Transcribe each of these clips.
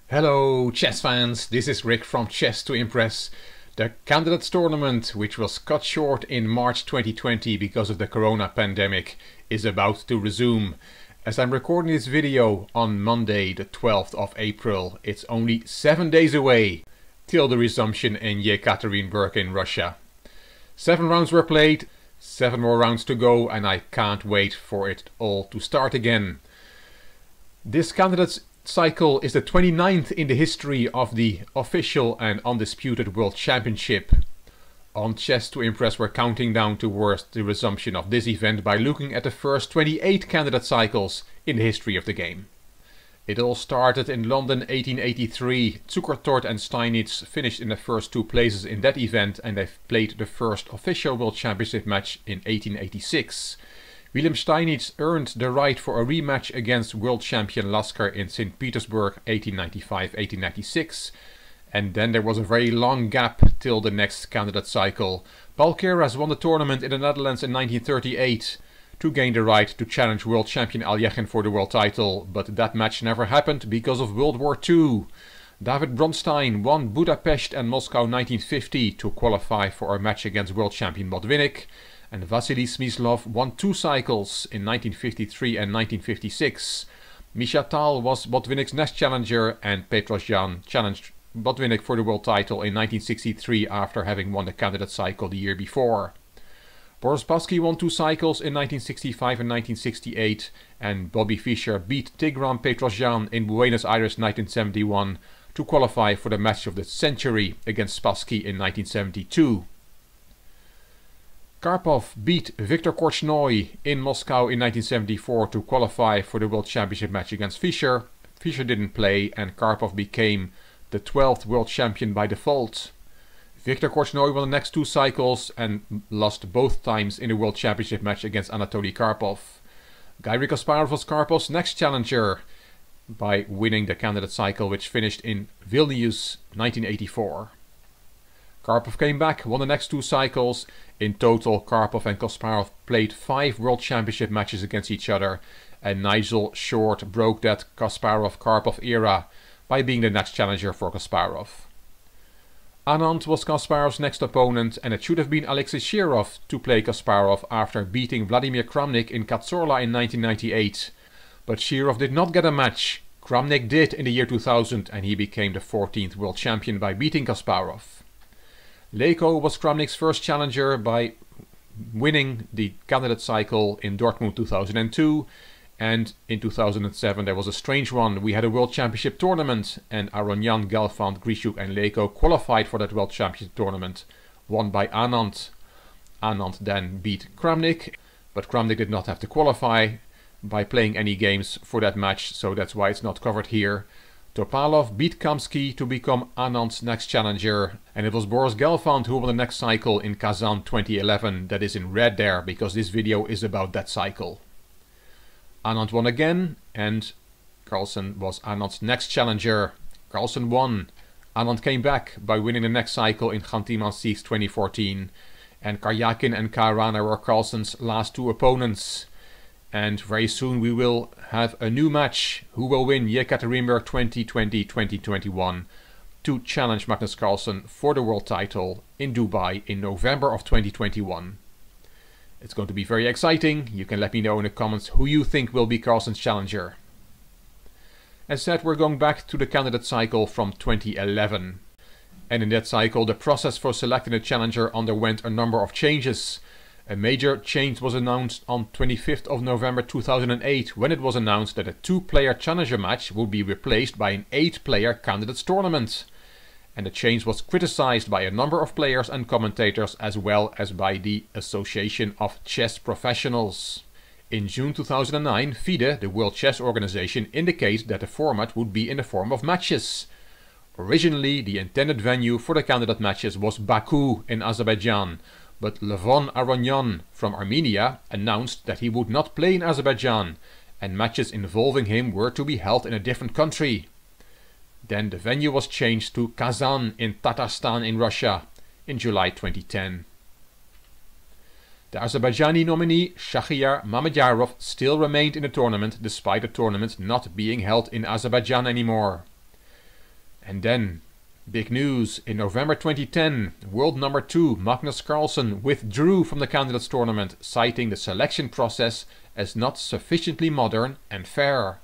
Hello chess fans, this is Rick from Chess to Impress. The Candidates Tournament, which was cut short in March 2020 because of the corona pandemic, is about to resume. As I'm recording this video on Monday the 12th of April, it's only 7 days away till the resumption in Yekaterinburg in Russia. 7 rounds were played, 7 more rounds to go, and I can't wait for it all to start again. This Candidates cycle is the 29th in the history of the official and undisputed World Championship. On Chess to Impress we're counting down towards the resumption of this event by looking at the first 28 candidate cycles in the history of the game. It all started in London 1883. Zukertort and Steinitz finished in the first 2 places in that event, and they played the first official World Championship match in 1886. Wilhelm Steinitz earned the right for a rematch against world champion Lasker in St. Petersburg 1895-1896, and then there was a very long gap till the next candidate cycle. Paul Keras won the tournament in the Netherlands in 1938 to gain the right to challenge world champion Aljechin for the world title, but that match never happened because of World War II. David Bronstein won Budapest and Moscow 1950 to qualify for a match against world champion Botvinnik, and Vasily Smyslov won 2 cycles in 1953 and 1956. Misha Tal was Botvinnik's next challenger, and Petrosyan challenged Botvinnik for the world title in 1963 after having won the candidate cycle the year before. Boris Spassky won 2 cycles in 1965 and 1968, and Bobby Fischer beat Tigran Petrosyan in Buenos Aires 1971 to qualify for the match of the century against Spassky in 1972. Karpov beat Viktor Korchnoi in Moscow in 1974 to qualify for the World Championship match against Fischer. Fischer didn't play, and Karpov became the 12th world champion by default. Viktor Korchnoi won the next 2 cycles and lost both times in the World Championship match against Anatoly Karpov. Garry Kasparov was Karpov's next challenger by winning the candidate cycle, which finished in Vilnius 1984. Karpov came back, won the next 2 cycles. In total, Karpov and Kasparov played 5 World Championship matches against each other, and Nigel Short broke that Kasparov-Karpov era by being the next challenger for Kasparov. Anand was Kasparov's next opponent, and it should have been Alexei Shirov to play Kasparov after beating Vladimir Kramnik in Katsorla in 1998. But Shirov did not get a match. Kramnik did in the year 2000, and he became the 14th world champion by beating Kasparov. Leko was Kramnik's first challenger by winning the candidate cycle in Dortmund 2002, and in 2007 there was a strange one. We had a World Championship tournament, and Aronyan, Gelfand, Grishuk and Leko qualified for that World Championship tournament, won by Anand. Anand then beat Kramnik, but Kramnik did not have to qualify by playing any games for that match, so that's why it's not covered here. Topalov beat Kamsky to become Anand's next challenger, and it was Boris Gelfand who won the next cycle in Kazan 2011. That is in red there, because this video is about that cycle. Anand won again, and Carlsen was Anand's next challenger. Carlsen won. Anand came back by winning the next cycle in Khanty-Mansiysk 2014, and Karyakin and Karana were Carlsen's last 2 opponents. And very soon we will have a new match. Who will win Yekaterinburg 2020-2021 to challenge Magnus Carlsen for the world title in Dubai in November of 2021. It's going to be very exciting. You can let me know in the comments who you think will be Carlsen's challenger. As said, we're going back to the candidate cycle from 2011. And in that cycle the process for selecting a challenger underwent a number of changes. A major change was announced on 25th of November 2008, when it was announced that a 2-player challenger match would be replaced by an 8-player candidates tournament. And the change was criticized by a number of players and commentators, as well as by the Association of Chess Professionals. In June 2009, FIDE, the World Chess Organization, indicated that the format would be in the form of matches. Originally, the intended venue for the candidate matches was Baku in Azerbaijan, but Levon Aronyan from Armenia announced that he would not play in Azerbaijan, and matches involving him were to be held in a different country. Then the venue was changed to Kazan in Tatarstan in Russia in July 2010. The Azerbaijani nominee Shahryar Mamedyarov still remained in the tournament despite the tournament not being held in Azerbaijan anymore. And then, big news, in November 2010, world number 2 Magnus Carlsen withdrew from the candidates tournament, citing the selection process as not sufficiently modern and fair.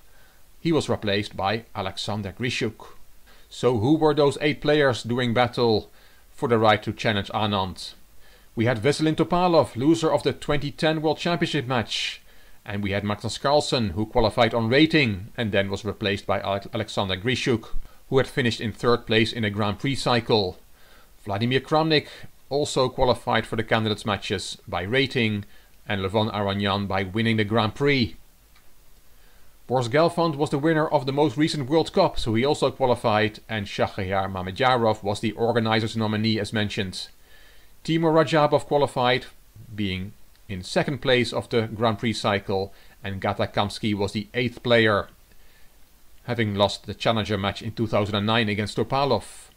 He was replaced by Alexander Grishuk. So who were those 8 players doing battle for the right to challenge Anand? We had Veselin Topalov, loser of the 2010 World Championship match. And we had Magnus Carlsen, who qualified on rating and then was replaced by Alexander Grishuk, who had finished in 3rd place in a Grand Prix cycle. Vladimir Kramnik also qualified for the candidates matches by rating, and Levon Aronian by winning the Grand Prix. Boris Gelfand was the winner of the most recent World Cup, so he also qualified, and Shahryar Mamedyarov was the organizer's nominee as mentioned. Timur Rajabov qualified, being in 2nd place of the Grand Prix cycle, and Gata Kamsky was the 8th player, having lost the challenger match in 2009 against Topalov.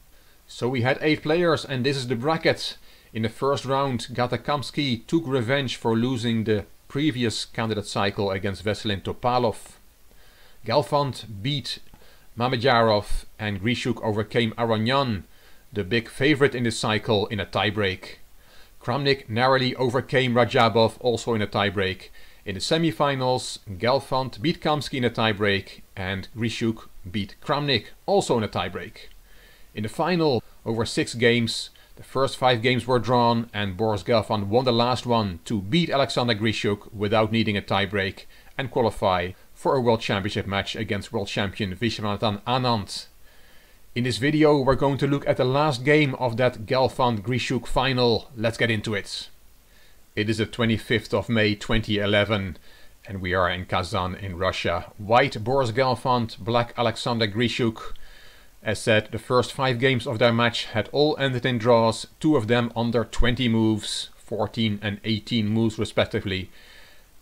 So we had 8 players, and this is the bracket. In the first round, Gata Kamsky took revenge for losing the previous candidate cycle against Veselin Topalov. Gelfand beat Mamedyarov, and Grishuk overcame Aronian, the big favorite in this cycle, in a tiebreak. Kramnik narrowly overcame Rajabov, also in a tiebreak. In the semi-finals, Gelfand beat Kamsky in a tiebreak, and Grishuk beat Kramnik, also in a tiebreak. In the final, over 6 games, the first 5 games were drawn, and Boris Gelfand won the last one to beat Alexander Grishuk without needing a tiebreak and qualify for a World Championship match against world champion Vishwanathan Anand. In this video we're going to look at the last game of that Gelfand-Grishuk final. Let's get into it. It is the 25th of May 2011 and we are in Kazan in Russia. White Boris Gelfand, black Alexander Grishuk. As said, the first 5 games of their match had all ended in draws, 2 of them under 20 moves, 14 and 18 moves respectively.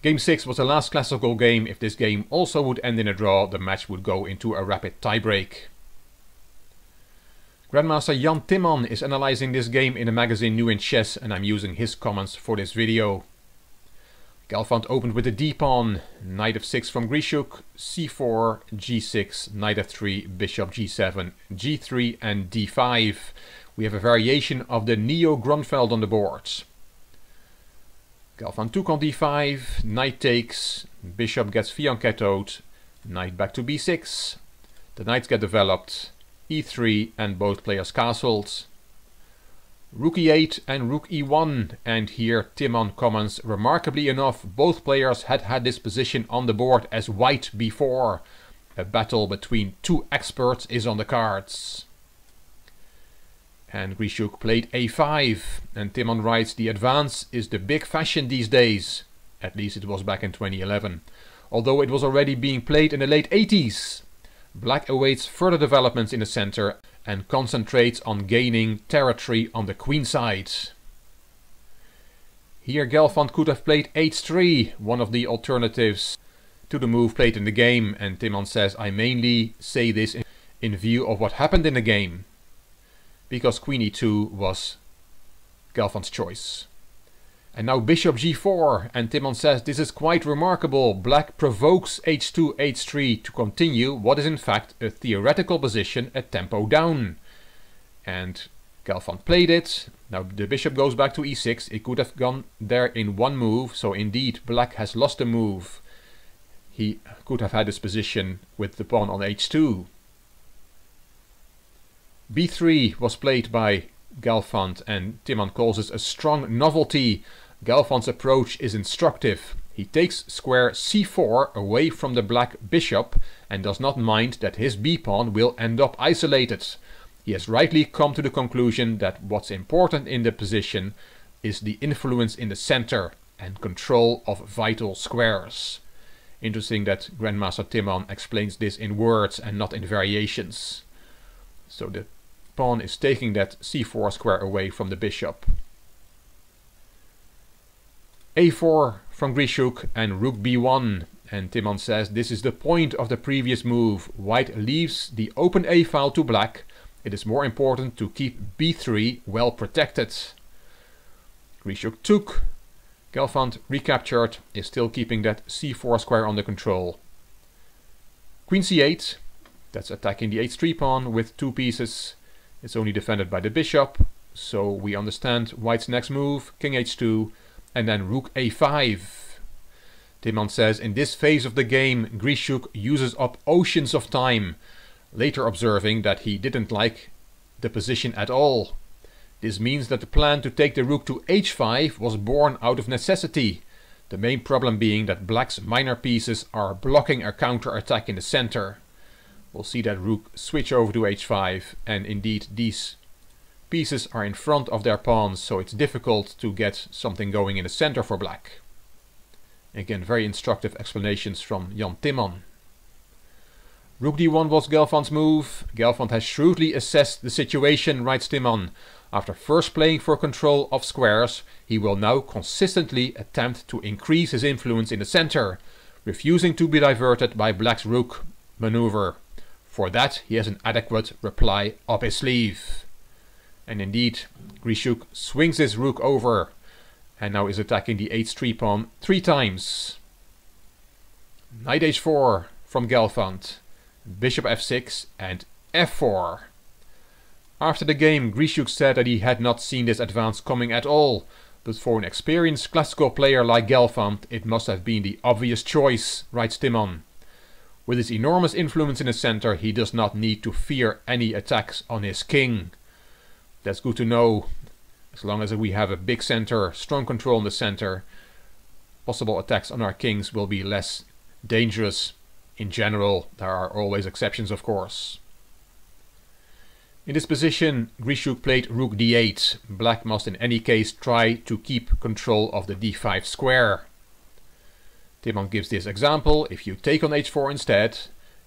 Game 6 was the last classical game. If this game also would end in a draw, the match would go into a rapid tiebreak. Grandmaster Jan Timman is analyzing this game in the magazine New in Chess, and I'm using his comments for this video. Gelfand opened with the d-pawn, knight f6 from Grishuk, c4, g6, knight f3, bishop g7, g3 and d5. We have a variation of the Neo-Grunfeld on the board. Gelfand took on d5, knight takes, bishop gets fianchettoed, knight back to b6, the knights get developed, e3 and both players castled. Rook e8 and rook e1, and here Timman comments, remarkably enough both players had this position on the board as white before. A battle between 2 experts is on the cards. And Grishuk played a5, and Timman writes, the advance is the big fashion these days. At least it was back in 2011. Although it was already being played in the late 80s. Black awaits further developments in the center and concentrates on gaining territory on the queen side. Here Gelfand could have played h3, one of the alternatives to the move played in the game, and Timman says, I mainly say this in view of what happened in the game, because queen e2 was Gelfand's choice. And now bishop g4, and Timman says this is quite remarkable. Black provokes h2, h3 to continue what is in fact a theoretical position, a tempo down. And Gelfand played it. Now the bishop goes back to e6. It could have gone there in one move, so indeed black has lost a move. He could have had this position with the pawn on h2. b3 was played by Gelfand, and Timman calls this a strong novelty. Gelfand's approach is instructive. He takes square c4 away from the black bishop and does not mind that his b-pawn will end up isolated. He has rightly come to the conclusion that what's important in the position is the influence in the center and control of vital squares. Interesting that Grandmaster Timman explains this in words and not in variations. So the pawn is taking that c4 square away from the bishop. a4 from Grishuk and rook b1, and Timman says this is the point of the previous move. White leaves the open a file to black. It is more important to keep b3 well protected. Grishuk took. Gelfand recaptured, is still keeping that c4 square under control. Queen c8. That's attacking the h3 pawn with 2 pieces. It's only defended by the bishop, so we understand white's next move, king h2, and then rook a5. Timman says, in this phase of the game, Grischuk uses up oceans of time, later observing that he didn't like the position at all. This means that the plan to take the rook to h5 was born out of necessity, the main problem being that black's minor pieces are blocking a counter-attack in the center. We'll see that rook switch over to h5, and indeed these pieces are in front of their pawns, so it's difficult to get something going in the center for black. Again, very instructive explanations from Jan Timman. Rook d1 was Gelfand's move. Gelfand has shrewdly assessed the situation, writes Timman. After first playing for control of squares, he will now consistently attempt to increase his influence in the center, refusing to be diverted by black's rook maneuver. For that, he has an adequate reply up his sleeve. And indeed, Grischuk swings his rook over and now is attacking the h3 pawn 3 times. Knight h4 from Gelfand, bishop f6 and f4. After the game, Grischuk said that he had not seen this advance coming at all, but for an experienced classical player like Gelfand, it must have been the obvious choice, writes Timman. With his enormous influence in the center, he does not need to fear any attacks on his king. That's good to know. As long as we have a big center, strong control in the center, possible attacks on our kings will be less dangerous. In general, there are always exceptions, of course. In this position, Grischuk played rook d8. Black must in any case try to keep control of the d5 square. Timman gives this example. If you take on h4 instead,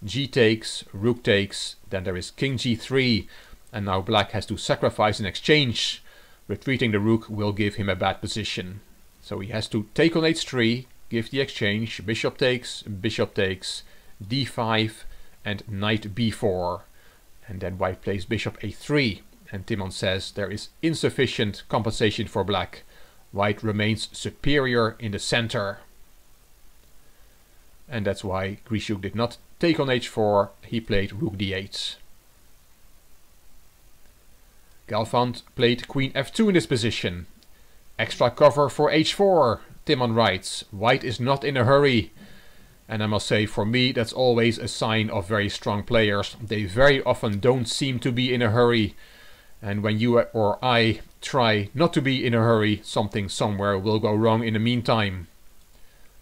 g takes, rook takes, then there is king g3, and now black has to sacrifice in exchange. Retreating the rook will give him a bad position. So he has to take on h3, give the exchange, bishop takes, d5, and knight b4. And then white plays bishop a3, and Timman says there is insufficient compensation for black. White remains superior in the center. And that's why Grischuk did not take on h4, he played rook d8. Gelfand played queen f2 in this position. Extra cover for h4, Timman writes. White is not in a hurry. And I must say, for me, that's always a sign of very strong players. They very often don't seem to be in a hurry. And when you or I try not to be in a hurry, something somewhere will go wrong in the meantime.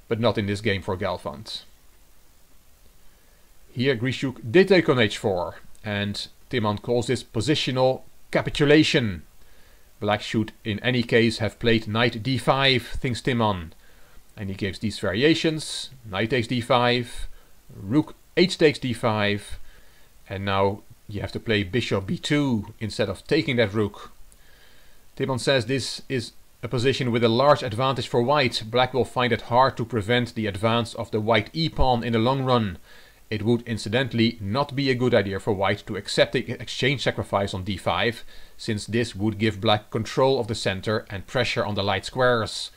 But not in this game for Gelfand. Here Grischuk did take on h4, and Timman calls this positional capitulation. Black should in any case have played knight d5, thinks Timman. And he gives these variations: knight takes d5, rook h takes d5, and now you have to play bishop b2 instead of taking that rook. Timman says this is a position with a large advantage for white. Black will find it hard to prevent the advance of the white e-pawn in the long run. It would incidentally not be a good idea for white to accept the exchange sacrifice on d5, since this would give black control of the center and pressure on the light squares.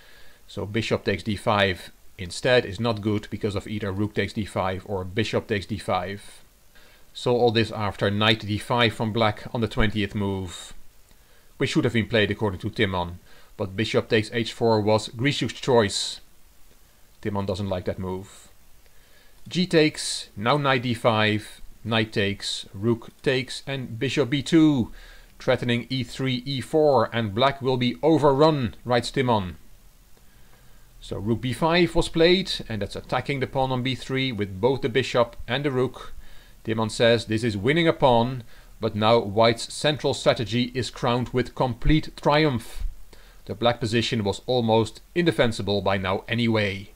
So bishop takes d5 instead is not good because of either rook takes d5 or bishop takes d5. So all this after knight d5 from black on the 20th move, which should have been played according to Timman, but bishop takes h4 was Grischuk's choice. Timman doesn't like that move. G takes, now knight d5, knight takes, rook takes, and bishop b2, threatening e3, e4, and black will be overrun, writes Timman. So rook b5 was played, and that's attacking the pawn on b3 with both the bishop and the rook. Timman says this is winning a pawn, but now white's central strategy is crowned with complete triumph. The black position was almost indefensible by now anyway.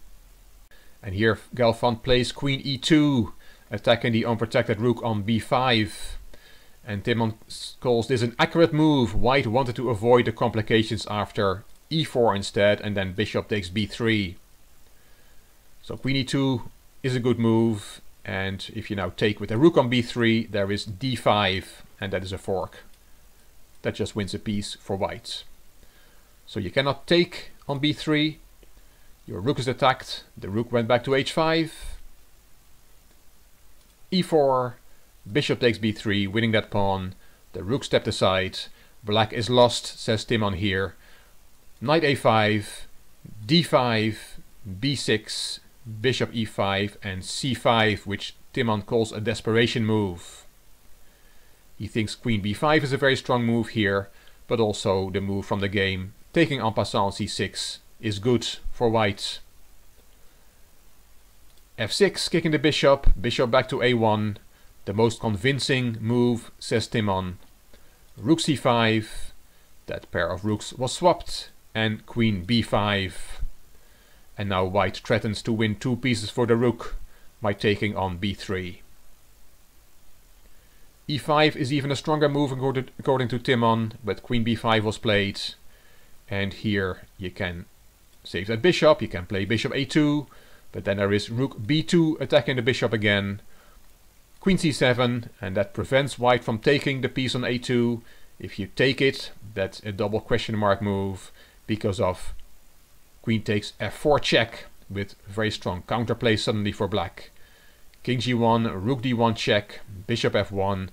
And here Gelfand plays queen e2, attacking the unprotected rook on b5. And Timman calls this an accurate move. White wanted to avoid the complications after e4 instead, and then bishop takes b3. So queen e2 is a good move, and if you now take with the rook on b3, there is d5, and that is a fork. That just wins a piece for white. So you cannot take on b3. Your rook is attacked. The rook went back to h5, e4, Bishop takes b3, winning that pawn. The rook stepped aside. Black is lost, says Timon here. Knight a5, d5, b6, bishop e5 and c5, which Timon calls a desperation move. He thinks queen b5 is a very strong move here, but also the move from the game, taking en passant c6, is good for white. f6, kicking the bishop, bishop back to a1. The most convincing move, says Timon. Rook c5, that pair of rooks was swapped, and queen b5. And now white threatens to win 2 pieces for the rook by taking on b3. e5 is even a stronger move according to Timon, but queen b5 was played. And here you can save that bishop, you can play bishop a2, but then there is rook b2 attacking the bishop again. Queen c7, and that prevents white from taking the piece on a2. If you take it, that's a double question mark move because of queen takes f4 check with very strong counterplay suddenly for black. King g1, rook d1 check, bishop f1,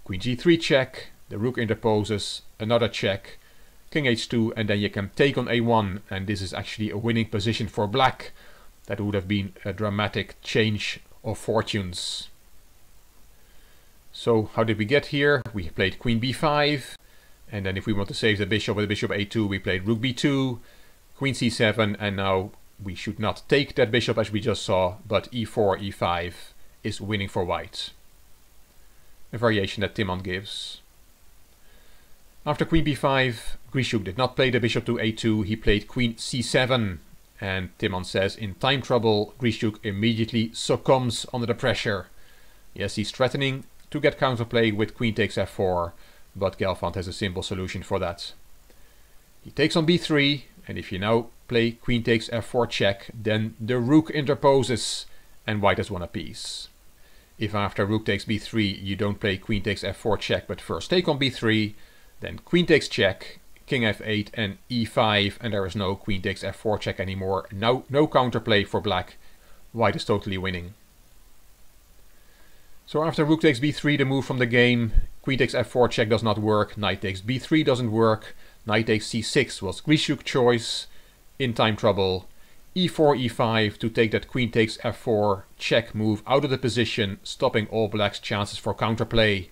queen g3 check, the rook interposes, another check, king h2, and then you can take on a1, and this is actually a winning position for black. That would have been a dramatic change of fortunes. So how did we get here? We played queen b5, and then if we want to save the bishop with bishop a2, we played rook b2, queen c7, and now we should not take that bishop as we just saw, but e4, e5 is winning for white. A variation that Timon gives. After queen b5, Grischuk did not play the bishop to a2, he played queen c7, and Timon says in time trouble, Grischuk immediately succumbs under the pressure. Yes, he's threatening to get counterplay with queen takes f4, but Gelfand has a simple solution for that. He takes on b3, and if you now play queen takes f4 check, then the rook interposes and white has won a piece. If after rook takes b3 you don't play queen takes f4 check but first take on b3, then queen takes check, king f8 and e5, and there is no queen takes f4 check anymore. No counterplay for black. White is totally winning. So after rook takes b3, the move from the game, queen takes f4 check does not work, knight takes b3 doesn't work, knight takes c6 was Grischuk's choice, in time trouble, e4, e5 to take that queen takes f4 check move out of the position, stopping all black's chances for counterplay.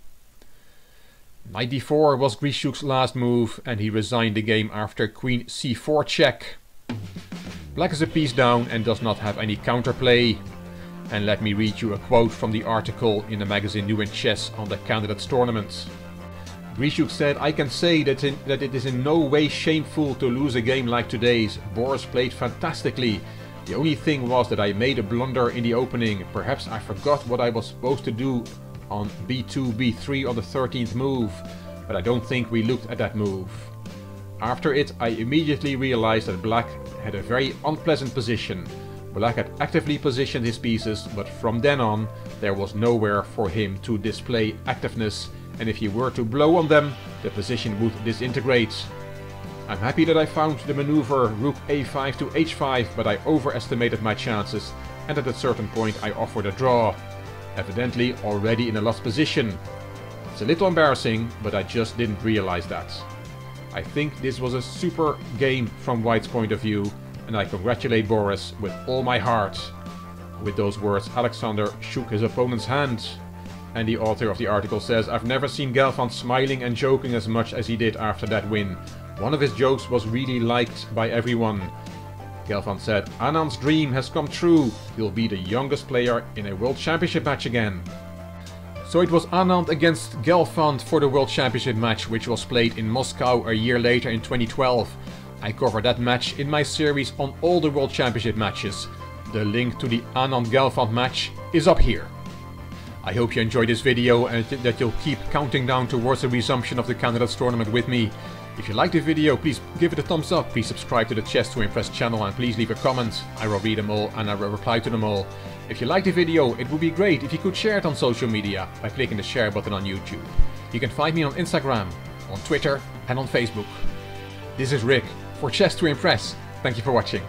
Knight d4 was Grischuk's last move, and he resigned the game after queen c4 check. Black is a piece down and does not have any counterplay. And let me read you a quote from the article in the magazine New in Chess on the Candidates Tournament. Grischuk said, "I can say that it is in no way shameful to lose a game like today's. Boris played fantastically. The only thing was that I made a blunder in the opening. Perhaps I forgot what I was supposed to do on b2, b3 on the 13th move, but I don't think we looked at that move. After it, I immediately realized that black had a very unpleasant position. Black had actively positioned his pieces, but from then on there was nowhere for him to display activeness, and if he were to blow on them, the position would disintegrate. I'm happy that I found the maneuver rook a5 to h5, but I overestimated my chances, and at a certain point I offered a draw. Evidently already in a lost position. It's a little embarrassing, but I just didn't realize that. I think this was a super game from White's point of view, and I congratulate Boris with all my heart." With those words, Alexander shook his opponent's hand. And the author of the article says, "I've never seen Gelfand smiling and joking as much as he did after that win. One of his jokes was really liked by everyone." Gelfand said, "Anand's dream has come true. He'll be the youngest player in a World Championship match again." So it was Anand against Gelfand for the World Championship match, which was played in Moscow a year later in 2012. I covered that match in my series on all the World Championship matches. The link to the Anand-Gelfand match is up here. I hope you enjoyed this video and that you'll keep counting down towards the resumption of the Candidates Tournament with me. If you liked the video, please give it a thumbs up, please subscribe to the Chess to Impress channel, and please leave a comment. I will read them all and I will reply to them all. If you liked the video, it would be great if you could share it on social media by clicking the share button on YouTube. You can find me on Instagram, on Twitter and on Facebook. This is Rick for Chess to Impress. Thank you for watching.